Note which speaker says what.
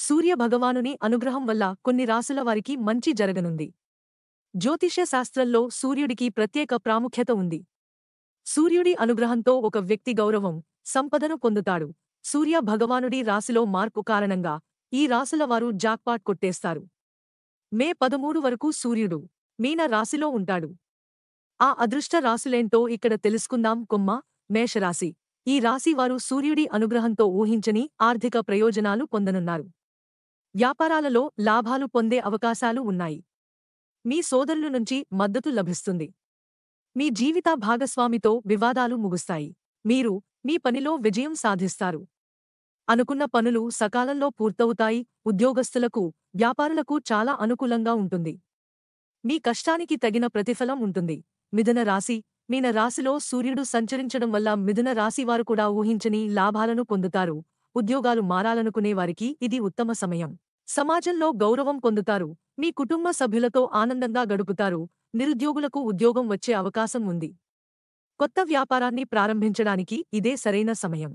Speaker 1: సూర్య భగవానుని అనుగ్రహం వల్ల కొన్ని రాసుల వారికి మంచి జరగనుంది. జ్యోతిష్య శాస్త్రంలో సూర్యుడికి ప్రత్యేక ప్రాముఖ్యత ఉంది. సూర్యుడి అనుగ్రహంతో ఒక వ్యక్తి గౌరవం, సంపదను పొందుతాడు. సూర్య భగవానుడి రాశిలో మార్పు కారణంగా ఈ రాసుల వారు జాక్పాట్ కొట్టేస్తారు. మే 13 వరకు సూర్యుడు మీన రాశిలో ఉంటాడు. ఆ అదృష్ట రాసులేంటో ఇక్కడ తెలుసుకుందాం. కొమ్మ, మేషరాశి. ఈ రాశి వారు సూర్యుడి అనుగ్రహంతో ఊహించని ఆర్థిక ప్రయోజనాలు పొందనున్నారు. వ్యాపారాలలో లాభాలు పొందే అవకాశాలు ఉన్నాయి. మీ సోదరుల నుంచి మద్దతు లభిస్తుంది. మీ జీవిత భాగస్వామితో వివాదాలు ముగుస్తాయి. మీరు మీ పనిలో విజయం సాధిస్తారు. అనుకున్న పనులు సకాలంలో పూర్తవుతాయి. ఉద్యోగస్తులకు, వ్యాపారులకు చాలా అనుకూలంగా ఉంటుంది. మీ కష్టానికి తగిన ప్రతిఫలం ఉంటుంది. మిథున రాశి. మీన రాశిలో సూర్యుడు సంచరించడం వల్ల మిథున రాశివారు కూడా ఊహించని లాభాలను పొందుతారు. ఉద్యోగాలు మారాలనుకునే వారికి ఇది ఉత్తమ సమయం. సమాజంలో గౌరవం పొందుతారు. మీ కుటుంబ సభ్యులతో ఆనందంగా గడుపుతారు. నిరుద్యోగులకు ఉద్యోగం వచ్చే అవకాశం ఉంది. కొత్త వ్యాపారాన్ని ప్రారంభించడానికి ఇదే సరైన సమయం.